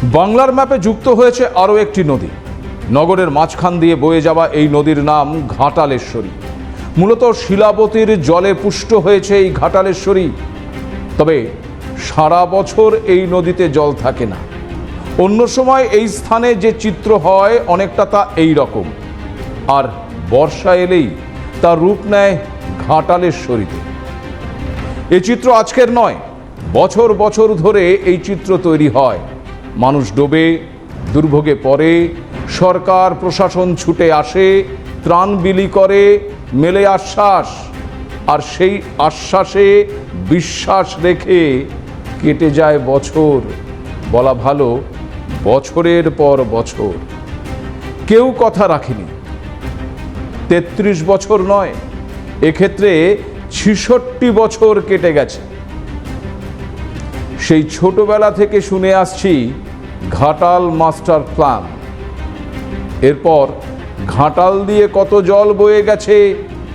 বাংলার ম্যাপে যুক্ত হয়েছে আরও একটি নদী। নগরের মাঝখান দিয়ে বয়ে যাওয়া এই নদীর নাম ঘাটালেশ্বরী। মূলত শিলাবতীর জলে পুষ্ট হয়েছে এই ঘাটালেশ্বরী। তবে সারা বছর এই নদীতে জল থাকে না। অন্য সময় এই স্থানে যে চিত্র হয় অনেকটা তা এই রকম, আর বর্ষা এলেই তার রূপ নেয় ঘাটালেশ্বরীতে। এই চিত্র আজকের নয়, বছর বছর ধরে এই চিত্র তৈরি হয়। মানুষ ডোবে, দুর্ভোগে পড়ে, সরকার প্রশাসন ছুটে আসে, ত্রাণ বিলি করে, মেলে আশ্বাস, আর সেই আশ্বাসে বিশ্বাস রেখে কেটে যায় বছর, বলা ভালো বছরের পর বছর। কেউ কথা রাখেনি। ৩৩ বছর নয়, এক্ষেত্রে ৬৬ বছর কেটে গেছে। সেই ছোটবেলা থেকে শুনে আসছি ঘাটাল মাস্টার প্ল্যান। এরপর ঘাটাল দিয়ে কত জল বয়ে গেছে,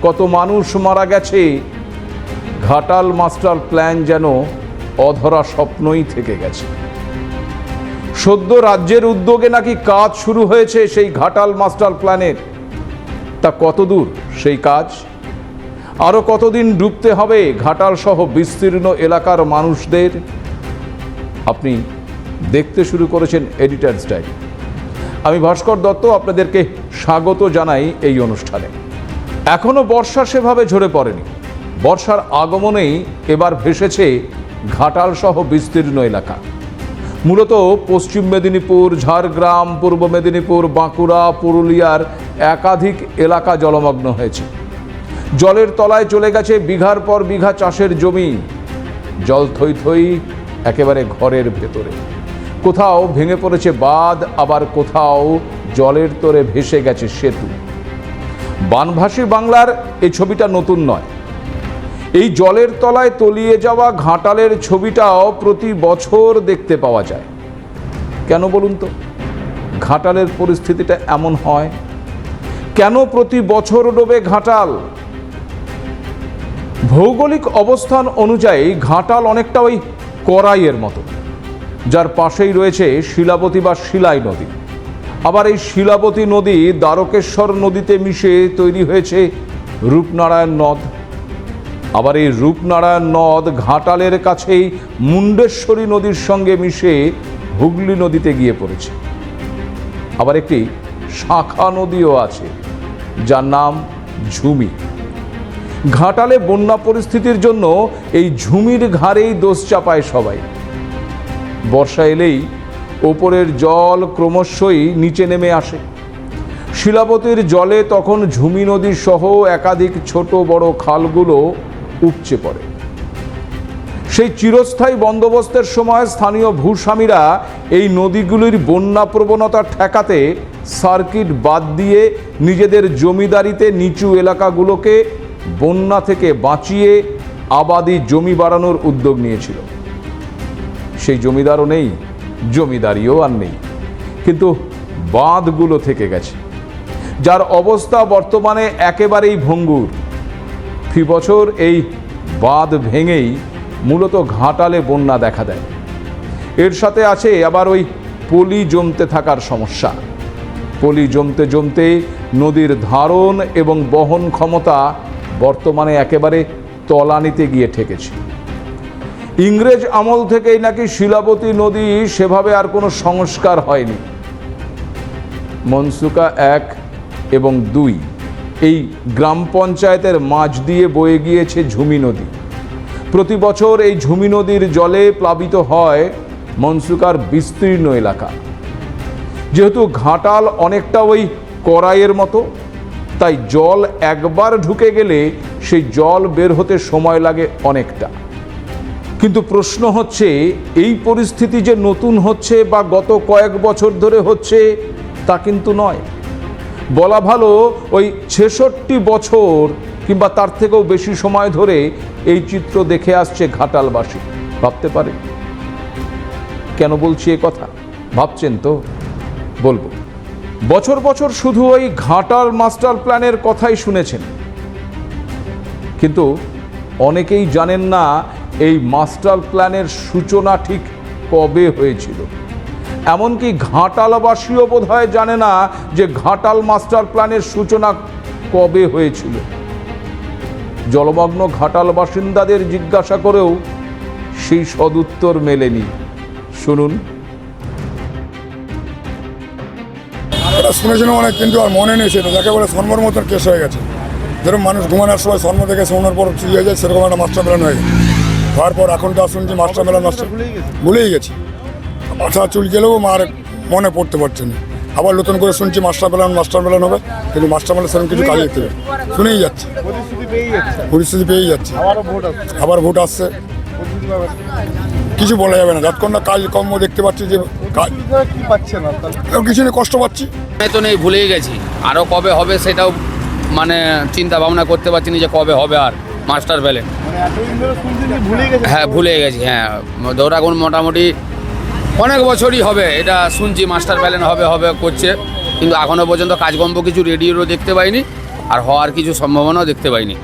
কত মানুষ মারা গেছে। ঘাটাল মাস্টার প্ল্যান যেন অধরা স্বপ্নই থেকে গেছে। সদ্য রাজ্যের উদ্যোগে নাকি কাজ শুরু হয়েছে সেই ঘাটাল মাস্টার প্ল্যানের। তা কতদূর সেই কাজ? আরও কতদিন ডুবতে হবে ঘাটাল সহ বিস্তীর্ণ এলাকার মানুষদের? আপনি দেখতে শুরু করেছেন এডিটরস ডায়েরি। আমি ভাস্কর দত্ত আপনাদেরকে স্বাগত জানাই এই অনুষ্ঠানে। এখনও বর্ষা সেভাবে ঝরে পড়েনি। বর্ষার আগমনেই এবার ভেসেছে ঘাটাল সহ বিস্তীর্ণ এলাকা। মূলত পশ্চিম মেদিনীপুর, ঝাড়গ্রাম, পূর্ব মেদিনীপুর, বাঁকুড়া, পুরুলিয়ার একাধিক এলাকা জলমগ্ন হয়েছে। জলের তলায় চলে গেছে বিঘার পর বিঘা চাষের জমি। জল থই থই একেবারে ঘরের ভেতরে। কোথাও ভেঙে পড়েছে বাঁধ, আবার কোথাও জলের তোরে ভেসে গেছে সেতু। বানভাসী বাংলার এই ছবিটা নতুন নয়। এই জলের তলায় তলিয়ে যাওয়া ঘাটালের ছবিটাও প্রতি বছর দেখতে পাওয়া যায়। কেন বলুন তো ঘাটালের পরিস্থিতিটা এমন হয়? কেন প্রতি বছর ডোবে ঘাটাল? ভৌগোলিক অবস্থান অনুযায়ী ঘাটাল অনেকটা ওই করাইয়ের মতো, যার পাশেই রয়েছে শিলাবতী বা শিলাই নদী। আবার এই শিলাবতী নদী দ্বারকেশ্বর নদীতে মিশে তৈরি হয়েছে রূপনারায়ণ নদ। আবার এই রূপনারায়ণ নদ ঘাটালের কাছেই মুন্ডেশ্বরী নদীর সঙ্গে মিশে হুগলি নদীতে গিয়ে পড়েছে। আবার একটি শাখা নদীও আছে, যার নাম ঝুমি। ঘাটালে বন্যা পরিস্থিতির জন্য এই ঝুমির ঘাড়েই দোষ চাপায় সবাই। বর্ষা এলেই ওপরের জল ক্রমশই নিচে নেমে আসে। শিলাবতীর জলে তখন ঝুমি নদী সহ একাধিক ছোট বড় খালগুলো উপচে পড়ে। সেই চিরস্থায়ী বন্দোবস্তের সময় স্থানীয় ভূস্বামীরা এই নদীগুলির বন্যা প্রবণতা ঠেকাতে সার্কিট বাদ দিয়ে নিজেদের জমিদারিতে নিচু এলাকাগুলোকে বন্যা থেকে বাঁচিয়ে আবাদি জমি বাড়ানোর উদ্যোগ নিয়েছিল। সেই জমিদারও নেই, জমিদারিও আর নেই, কিন্তু বাঁধগুলো থেকে গেছে, যার অবস্থা বর্তমানে একেবারেই ভঙ্গুর। ফি বছর এই বাঁধ ভেঙেই মূলত ঘাটালে বন্যা দেখা দেয়। এর সাথে আছে আবার ওই পলি জমতে থাকার সমস্যা। পলি জমতে জমতে নদীর ধারণ এবং বহন ক্ষমতা বর্তমানে একেবারে তলানিতে গিয়ে ঠেকেছে। ইংরেজ আমল থেকেই নাকি শিলাবতী নদী সেভাবে আর কোনো সংস্কার হয়নি। মনসুকা 1 এবং 2 এই গ্রাম পঞ্চায়েতের মাঝ দিয়ে বয়ে গিয়েছে ঝুমি নদী। প্রতি বছর এই ঝুমি নদীর জলে প্লাবিত হয় মনসুকার বিস্তীর্ণ এলাকা। যেহেতু ঘাটাল অনেকটা ওই করাইয়ের মতো, তাই জল একবার ঢুকে গেলে সেই জল বের হতে সময় লাগে অনেকটা। কিন্তু প্রশ্ন হচ্ছে, এই পরিস্থিতি যে নতুন হচ্ছে বা গত কয়েক বছর ধরে হচ্ছে তা কিন্তু নয়। বলা ভালো ওই ৬৬ বছর কিংবা তার থেকেও বেশি সময় ধরে এই চিত্র দেখে আসছে ঘাটালবাসী। ভাবতে পারে কেন বলছি এ কথা? ভাবছেন তো? বলবো। বছর বছর শুধু ওই ঘাটাল মাস্টার প্ল্যানের কথাই শুনেছেন, কিন্তু অনেকেই জানেন না এই মাস্টার প্ল্যানের সূচনা ঠিক কবে হয়েছিল। এমনকি ঘাটালবাসীও বোধহয় জানে না যে ঘাটাল মাস্টার প্ল্যানের সূচনা কবে হয়েছিল। জলমগ্ন ঘাটাল বাসিন্দাদের জিজ্ঞাসা করেও সেই সদুত্তর মেলেনি। শুনুন। শুনেছিলাম অনেক, কিন্তু আর মনে নেই। সেটা যাকে বলে সন্মর মতন কেস হয়ে গেছে। যেরকম মানুষ ঘুমানোর সময় সন্ম থেকে শোনার পর চুরি হয়ে যায়, সেরকম একটা মাস্টার প্ল্যান হয়ে গেছে। তারপর এখন তো শুনছি মাস্টার প্ল্যান ভুলেই গেছি। মাথা চুল গেলেও মার মনে পড়তে পারছে না। আবার নতুন করে শুনছি মাস্টার প্ল্যান হবে, কিন্তু মাস্টার প্ল্যান সেরকম কিছু কাজ দেখতে হবে, শুনেই যাচ্ছে, পরিস্থিতি পেয়েই যাচ্ছে। আবার ভোট আসছে, কিছু বলা যাবে না। যতক্ষণ না কাজ কর্ম দেখতে পাচ্ছি যে কিছু নেই, কষ্ট পাচ্ছি। তো নেই, ভুলেই গেছি। আরও কবে হবে সেটাও মানে চিন্তা ভাবনা করতে পারছি না যে কবে হবে আর মাস্টার প্ল্যান। হ্যাঁ, ভুলে গেছি। হ্যাঁ, ধরাগুন মোটামুটি অনেক বছরই হবে এটা শুনছি মাস্টার প্ল্যান হবে করছে, কিন্তু এখনও পর্যন্ত কাজকর্ম কিছু রেডিও দেখতে পাইনি, আর হওয়ার কিছু সম্ভাবনাও দেখতে পাইনি।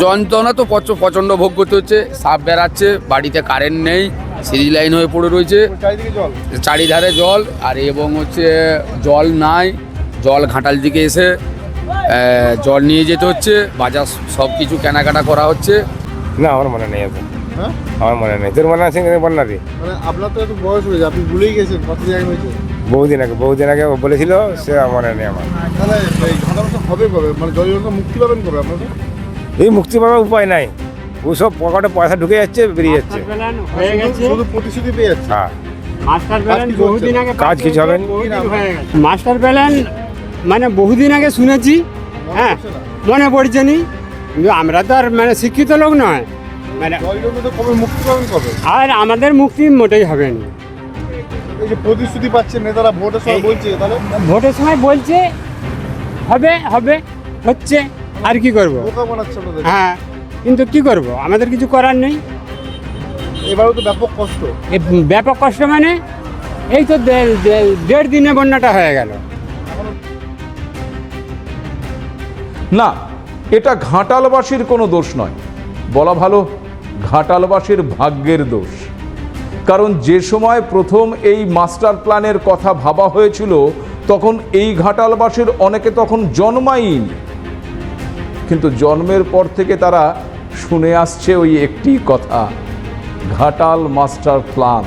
যন্ত্রণা তো প্রচণ্ড ভোগ করতে হচ্ছে। সাপ বেড়াচ্ছে, বাড়িতে কারেন্ট নেই, সিরিজ লাইন হয়ে পড়ে রয়েছে, চারিধারে জল। আর এবং হচ্ছে জল নাই, জল ঘাটাল দিকে এসে জল নিয়ে যেতে হচ্ছে, বাজার সব কিছু কেনাকাটা করা হচ্ছে। না, আমার মনে নেই এখন। আমার মনে নেই। তোর মনে আছে কিনা বল না রে। আপনার তো একটু বয়স হয়েছে, আপনি ভুলেই গেছেন কত জায়গায় হয়েছে। বহুদিন আগে বলেছিল, সে মনে নেই আমার। তাহলে এই ঘটনাটা হবে কবে, মানে জল যন্ত্র মুক্তি পাবেন কবে আপনারা? এই মুক্তি পাওয়ার উপায় নাই। ওসব পকেটে পয়সা ঢুকে যাচ্ছে, বেরিয়ে যাচ্ছে। শুধু প্রতিশ্রুতি পেয়ে যাচ্ছে। হ্যাঁ, মাস্টার প্ল্যান বহুদিন আগে কাজ কিছু হবে না। মাস্টার প্ল্যান মানে বহুদিন আগে শুনেছি, হ্যাঁ মনে পড়ছে নি, কিন্তু আমরা তো আর মানে শিক্ষিত লোক নয়, মানে জল যন্ত্র তো কবে মুক্তি পাবেন কবে? আর আমাদের মুক্তি মোটেই হবে না। এই যে প্রতিশ্রুতি পাচ্ছেন নেতারা ভোটের সময় বলছে, তাহলে ভোটের সময় বলছে হবে হবে, হচ্ছে, আর কি করব? বোকা বানাচ্ছে আপনাদের। হ্যাঁ, কিন্তু কি করব, আমাদের কিছু করার নেই। এবারেও তো ব্যাপক কষ্ট। এই ব্যাপক কষ্ট মানে এই তো দেড় দিনে বন্যাটা হয়ে গেল। না, এটা ঘাটালবাসীর কোনো দোষ নয়, বলা ভালো ঘাটালবাসীর ভাগ্যের দোষ। কারণ যে সময় প্রথম এই মাস্টার প্ল্যানের কথা ভাবা হয়েছিল, তখন এই ঘাটালবাসীর অনেকে তখন জন্মায়নি, কিন্তু জন্মের পর থেকে তারা শুনে আসছে ওই একটি কথা, ঘাটাল মাস্টার প্ল্যান।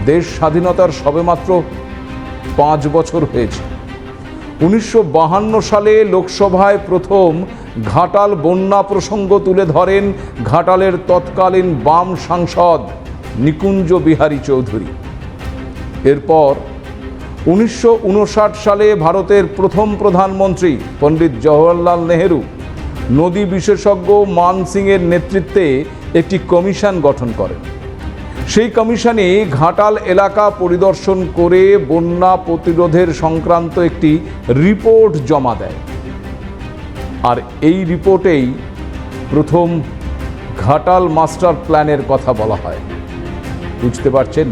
দেশ স্বাধীনতার সবেমাত্র 5 বছর হয়েছে। 1952 সালে লোকসভায় প্রথম ঘাটাল বন্যা প্রসঙ্গ তুলে ধরেন ঘাটালের তৎকালীন বাম সাংসদ নিকুঞ্জ বিহারী চৌধুরী। এরপর 1959 সালে ভারতের প্রথম প্রধানমন্ত্রী পণ্ডিত জওহরলাল নেহেরু নদী বিশেষজ্ঞ মান সিংয়ের নেতৃত্বে একটি কমিশন গঠন করেন। সেই কমিশনে ঘাটাল এলাকা পরিদর্শন করে বন্যা প্রতিরোধের সংক্রান্ত একটি রিপোর্ট জমা দেয়। আর এই রিপোর্টেই প্রথম ঘাটাল মাস্টার প্ল্যানের কথা বলা হয়। বুঝতে পারছেন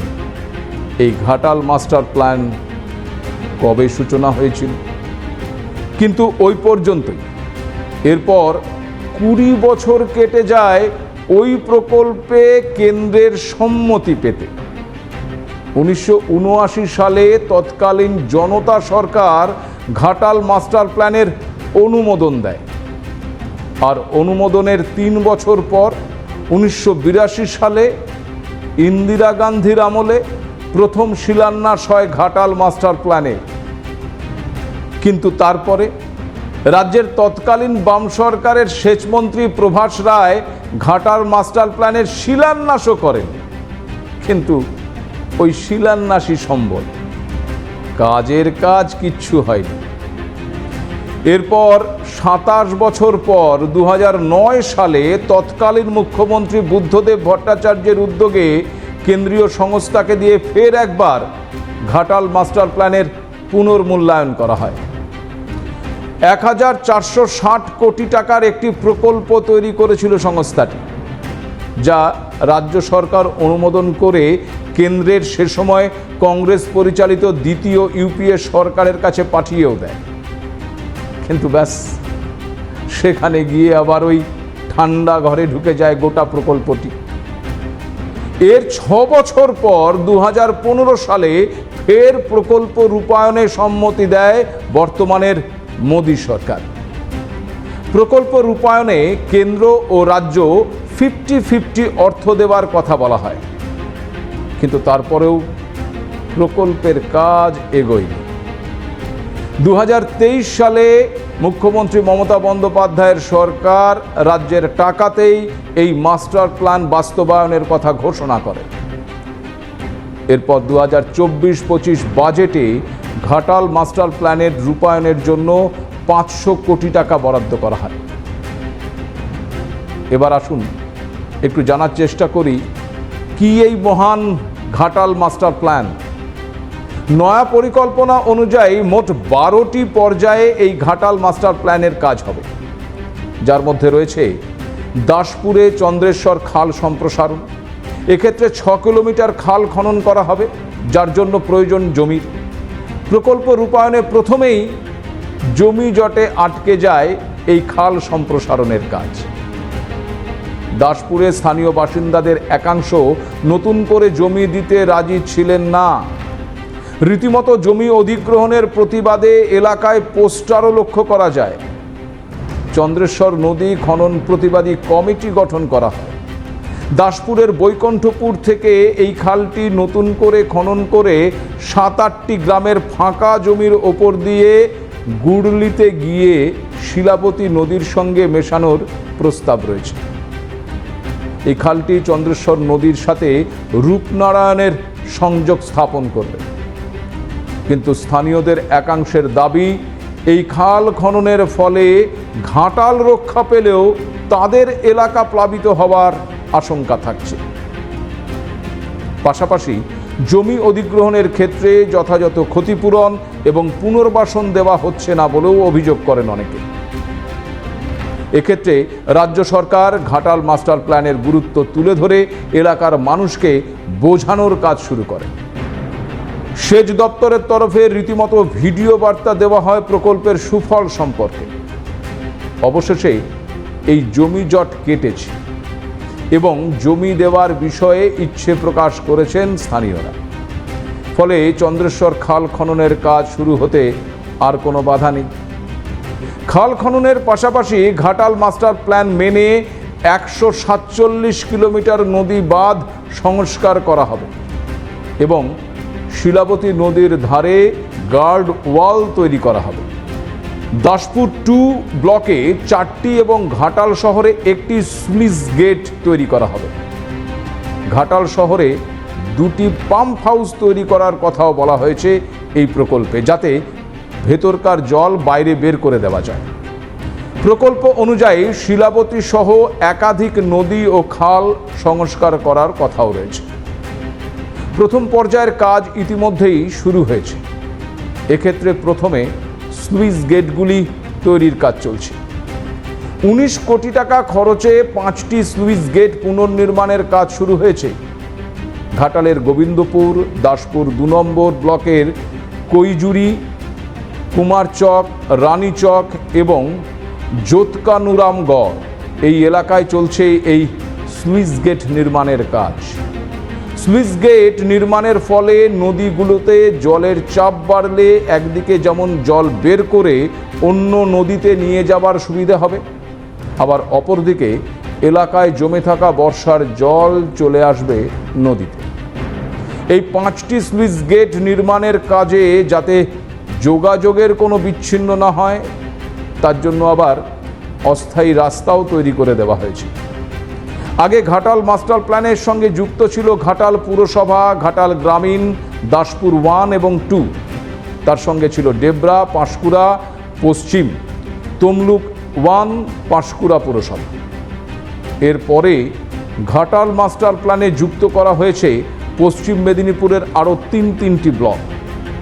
এই ঘাটাল মাস্টার প্ল্যান কবে সূচনা হয়েছিল? কিন্তু ওই পর্যন্তই। এরপর 20 বছর কেটে যায় ওই প্রকল্পে কেন্দ্রের সম্মতি পেতে। 1979 সালে তৎকালীন জনতা সরকার ঘাটাল মাস্টার প্ল্যানের অনুমোদন দেয়। আর অনুমোদনের 3 বছর পর 1982 সালে ইন্দিরা গান্ধীর আমলে প্রথম শিলান্যাস হয় ঘাটাল মাস্টার প্ল্যানে। কিন্তু তারপরে রাজ্যের তৎকালীন বাম সরকারের সেচমন্ত্রী প্রভাস রায় ঘাটাল মাস্টার প্ল্যানের শিলান্যাসও করেন, কিন্তু ওই শিলান্যাসই সম্বল, কাজের কাজ কিচ্ছু হয়নি। এরপর 27 বছর পর 2009 সালে তৎকালীন মুখ্যমন্ত্রী বুদ্ধদেব ভট্টাচার্যের উদ্যোগে কেন্দ্রীয় সংস্থাকে দিয়ে ফের একবার ঘাটাল মাস্টার প্ল্যানের পুনর্মূল্যায়ন করা হয়। 1460 কোটি টাকার একটি প্রকল্প তৈরি করেছিল সংস্থাটি, যা রাজ্য সরকার অনুমোদন করে কেন্দ্রের সে সময় কংগ্রেস পরিচালিত দ্বিতীয় ইউপিএ সরকারের কাছে পাঠিয়েও দেয়। কিন্তু ব্যাস, সেখানে গিয়ে আবার ওই ঠান্ডা ঘরে ঢুকে যায় গোটা প্রকল্পটি। এর 6 বছর পর 2015 সালে ফের প্রকল্প রূপায়ণে সম্মতি দেয় বর্তমানের মোদী সরকার। প্রকল্প রূপায়ণে কেন্দ্র ও রাজ্য 50-50 অর্থ দেওয়ার কথা বলা হয়, কিন্তু তারপরেও প্রকল্পের কাজ এগোয়নি। 2023 সালে মুখ্যমন্ত্রী মমতা বন্দ্যোপাধ্যায়ের সরকার রাজ্যের টাকাতেই এই মাস্টার প্ল্যান বাস্তবায়নের কথা ঘোষণা করে। এরপর 2024-25 বাজেটে ঘাটাল মাস্টার প্ল্যানের রূপায়ণের জন্য 500 কোটি টাকা বরাদ্দ করা হয়। এবার আসুন একটু জানার চেষ্টা করি কি এই মহান ঘাটাল মাস্টার প্ল্যান। নয়া পরিকল্পনা অনুযায়ী মোট 12টি পর্যায়ে এই ঘাটাল মাস্টার প্ল্যানের কাজ হবে, যার মধ্যে রয়েছে দাসপুরে চন্দ্রেশ্বর খাল সম্প্রসারণ। এক্ষেত্রে 6 কিলোমিটার খাল খনন করা হবে, যার জন্য প্রয়োজন জমির। প্রকল্প রূপায়ণে প্রথমেই জমি জটে আটকে যায় এই খাল সম্প্রসারণের কাজ। দাসপুরে স্থানীয় বাসিন্দাদের একাংশ নতুন করে জমি দিতে রাজি ছিলেন না। রীতিমতো জমি অধিগ্রহণের প্রতিবাদে এলাকায় পোস্টারও লক্ষ্য করা যায়। চন্দ্রেশ্বর নদী খনন প্রতিবাদী কমিটি গঠন করা হয়। দাসপুরের বৈকুণ্ঠপুর থেকে এই খালটি নতুন করে খনন করে 7-8টি গ্রামের ফাঁকা জমির ওপর দিয়ে গুড়লিতে গিয়ে শিলাবতী নদীর সঙ্গে মেশানোর প্রস্তাব রয়েছে। এই খালটি চন্দ্রেশ্বর নদীর সাথে রূপনারায়ণের সংযোগ স্থাপন করবে, কিন্তু স্থানীয়দের একাংশের দাবি এই খাল খননের ফলে ঘাটাল রক্ষা পেলেও তাদের এলাকা প্লাবিত হওয়ার আশঙ্কা থাকছে। পাশাপাশি জমি অধিগ্রহণের ক্ষেত্রে যথাযথ ক্ষতিপূরণ এবং পুনর্বাসন দেওয়া হচ্ছে না বলেও অভিযোগ করেন অনেকে। এক্ষেত্রে রাজ্য সরকার ঘাটাল মাস্টার প্ল্যানের গুরুত্ব তুলে ধরে এলাকার মানুষকে বোঝানোর কাজ শুরু করে। সেচ দপ্তরের তরফে রীতিমতো ভিডিও বার্তা দেওয়া হয় প্রকল্পের সুফল সম্পর্কে। অবশেষে এই জমি জট কেটেছে এবং জমি দেওয়ার বিষয়ে ইচ্ছে প্রকাশ করেছেন স্থানীয়রা। ফলে চন্দ্রেশ্বর খাল খননের কাজ শুরু হতে আর কোনো বাধা নেই। খাল খননের পাশাপাশি ঘাটাল মাস্টার প্ল্যান মেনে 147 কিলোমিটার নদী বাঁধ সংস্কার করা হবে এবং শিলাবতী নদীর ধারে গার্ড ওয়াল তৈরি করা হবে। দাসপুর 2 ব্লকে 4টি এবং ঘাটাল শহরে একটি স্লুইস গেট তৈরি করা হবে। ঘাটাল শহরে 2টি পাম্প হাউস তৈরি করার কথাও বলা হয়েছে এই প্রকল্পে, যাতে ভেতরকার জল বাইরে বের করে দেওয়া যায়। প্রকল্প অনুযায়ী শিলাবতী সহ একাধিক নদী ও খাল সংস্কার করার কথাও রয়েছে। প্রথম পর্যায়ের কাজ ইতিমধ্যেই শুরু হয়েছে। এক্ষেত্রে প্রথমে স্লুইস গেটগুলি তৈরির কাজ চলছে। 19 কোটি টাকা খরচে 5টি স্লুইস গেট পুনর্নির্মাণের কাজ শুরু হয়েছে। ঘাটালের গোবিন্দপুর, দাসপুর 2 নম্বর ব্লকের কৈজুরি, কুমারচক, রানীচক এবং জোতকানুরামগড় এই এলাকায় চলছে এই স্লুইস গেট নির্মাণের কাজ। স্লুইস গেট নির্মাণের ফলে নদীগুলোতে জলের চাপ বাড়লে একদিকে যেমন জল বের করে অন্য নদীতে নিয়ে যাবার সুবিধা হবে, আবার অপরদিকে এলাকায় জমে থাকা বর্ষার জল চলে আসবে নদীতে। এই 5টি স্লুইস গেট নির্মাণের কাজে যাতে যোগাযোগের কোনো বিচ্ছিন্ন না হয়, তার জন্য আবার অস্থায়ী রাস্তাও তৈরি করে দেওয়া হয়েছে। আগে ঘাটাল মাস্টার প্ল্যানের সঙ্গে যুক্ত ছিল ঘাটাল পুরসভা, ঘাটাল গ্রামীণ, দাসপুর 1 এবং 2। তার সঙ্গে ছিল ডেবরা, পাঁশকুড়া পশ্চিম, তমলুক 1, পাঁশকুড়া পুরসভা। এরপরে ঘাটাল মাস্টার প্ল্যানে যুক্ত করা হয়েছে পশ্চিম মেদিনীপুরের আরও 3টি ব্লক,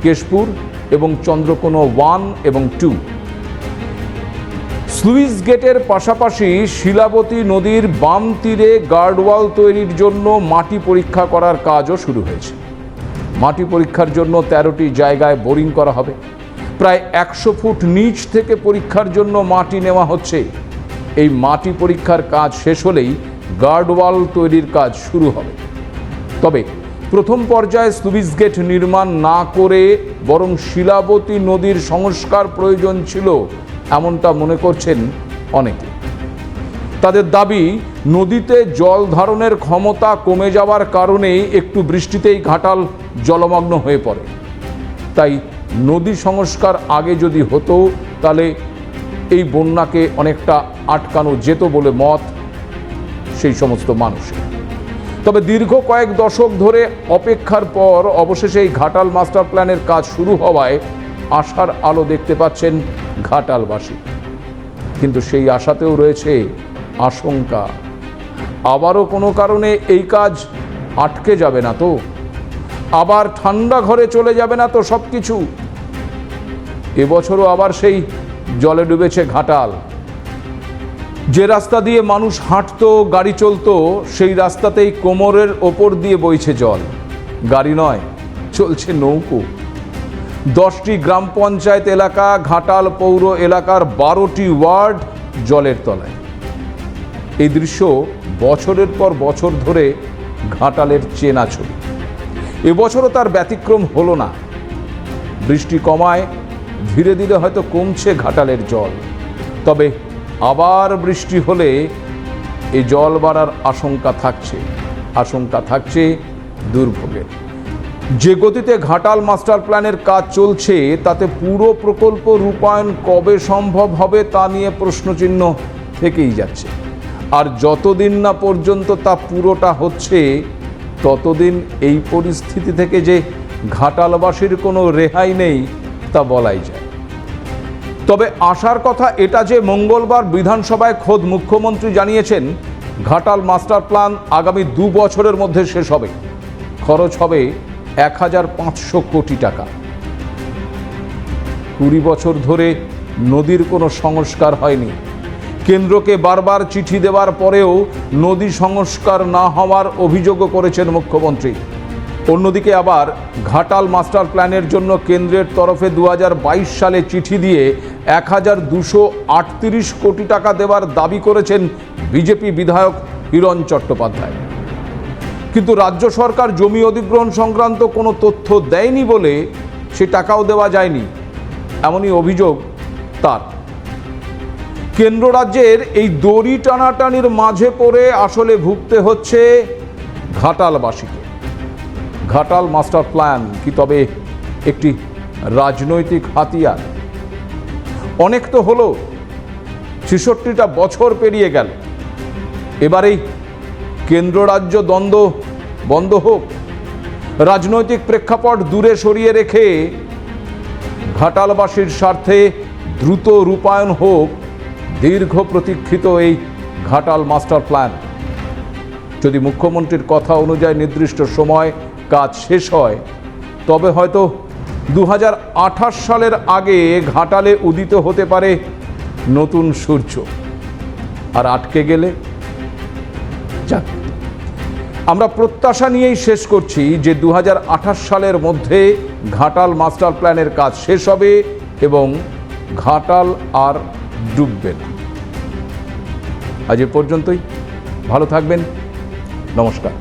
কেশপুর এবং চন্দ্রকোনা 1 এবং 2। স্লুইস গেটের পাশাপাশি শিলাবতী নদীর বাম তীরে গার্ডওয়াল তৈরির জন্য মাটি পরীক্ষা করার কাজও শুরু হয়েছে। মাটি পরীক্ষার জন্য 13টি জায়গায় বোরিং করা হবে। প্রায় 100 ফুট নিচ থেকে পরীক্ষার জন্য মাটি নেওয়া হচ্ছে। এই মাটি পরীক্ষার কাজ শেষ হলেই গার্ডওয়াল তৈরির কাজ শুরু হবে। তবে প্রথম পর্যায়ে স্লুইস গেট নির্মাণ না করে বরং শিলাবতী নদীর সংস্কার প্রয়োজন ছিল, এমনটা মনে করছেন অনেকে। তাদের দাবি, নদীতে জল ধারণের ক্ষমতা কমে যাওয়ার কারণে একটু বৃষ্টিতেই ঘাটাল জলমগ্ন হয়ে পড়ে। তাই নদী সংস্কার আগে যদি হতো তাহলে এই বন্যাকে অনেকটা আটকানো যেত বলে মত সেই সমস্ত মানুষের। তবে দীর্ঘ কয়েক দশক ধরে অপেক্ষার পর অবশেষে এই ঘাটাল মাস্টার প্ল্যানের কাজ শুরু হওয়ায় আশার আলো দেখতে পাচ্ছেন ঘাটালবাসী। কিন্তু সেই আশাতেও রয়েছে আশঙ্কা, আবারও কোনো কারণে এই কাজ আটকে যাবে না তো, আবার ঠান্ডা ঘরে চলে যাবে না তো সব কিছু। এবছরও আবার সেই জলে ডুবেছে ঘাটাল। যে রাস্তা দিয়ে মানুষ হাঁটতো, গাড়ি চলতো, সেই রাস্তাতেই কোমরের ওপর দিয়ে বইছে জল। গাড়ি নয়, চলছে নৌকো। 10টি গ্রাম পঞ্চায়েত এলাকা, ঘাটাল পৌর এলাকার 12টি ওয়ার্ড জলের তলায়। এই দৃশ্য বছরের পর বছর ধরে ঘাটালের চেনা ছবি। এবছরও তার ব্যতিক্রম হলো না। বৃষ্টি কমায়, ধীরে ধীরে হয়তো কমছে ঘাটালের জল। তবে আবার বৃষ্টি হলে এই জল বাড়ার আশঙ্কা থাকছে দুর্ভোগের। যে গতিতে ঘাটাল মাস্টার প্ল্যানের কাজ চলছে তাতে পুরো প্রকল্প রূপায়ণ কবে সম্ভব হবে তা নিয়ে প্রশ্নচিহ্ন থেকেই যাচ্ছে। আর যতদিন না পর্যন্ত তা পুরোটা হচ্ছে ততদিন এই পরিস্থিতি থেকে যে ঘাটালবাসীর কোনো রেহাই নেই তা বলাই যায়। তবে আশার কথা এটা যে মঙ্গলবার বিধানসভায় খোদ মুখ্যমন্ত্রী জানিয়েছেন ঘাটাল মাস্টার প্ল্যান আগামী 2 বছরের মধ্যে শেষ হবে। খরচ হবে 1500 কোটি টাকা। 20 বছর ধরে নদীর কোনো সংস্কার হয়নি। কেন্দ্রকে বারবার চিঠি দেওয়ার পরেও নদী সংস্কার না হওয়ার অভিযোগও করেছেন মুখ্যমন্ত্রী। অন্যদিকে আবার ঘাটাল মাস্টার প্ল্যানের জন্য কেন্দ্রের তরফে 2022 সালে চিঠি দিয়ে 1238 কোটি টাকা দেওয়ার দাবি করেছেন বিজেপি বিধায়ক হিরণ চট্টোপাধ্যায়। কিন্তু রাজ্য সরকার জমি অধিগ্রহণ সংক্রান্ত কোনো তথ্য দেয়নি বলে সে টাকাও দেওয়া যায়নি, এমনই অভিযোগ তার। কেন্দ্র রাজ্যের এই দড়ি টানাটানির মাঝে পড়ে আসলে ভুগতে হচ্ছে ঘাটালবাসীকে। ঘাটাল মাস্টার প্ল্যান কি তবে একটি রাজনৈতিক হাতিয়ার? অনেক তো হলো, 66টা বছর পেরিয়ে গেল। এবারেই কেন্দ্র রাজ্য দ্বন্দ্ব বন্ধ হোক, রাজনৈতিক প্রেক্ষাপট দূরে সরিয়ে রেখে ঘাটালবাসীর স্বার্থে দ্রুত রূপায়ণ হোক দীর্ঘ প্রতীক্ষিত এই ঘাটাল মাস্টার প্ল্যান। যদি মুখ্যমন্ত্রীর কথা অনুযায়ী নির্দিষ্ট সময় কাজ শেষ হয় তবে হয়তো 2028 সালের আগে ঘাটালে উদিত হতে পারে নতুন সূর্য। আর আটকে গেলে যাক, আমরা প্রত্যাশা নিয়েই শেষ করছি যে 2028 সালের মধ্যে ঘাটাল মাস্টার প্ল্যানের কাজ শেষ হবে এবং ঘাটাল আর ডুববে না। আজ এ পর্যন্তই। ভালো থাকবেন। নমস্কার।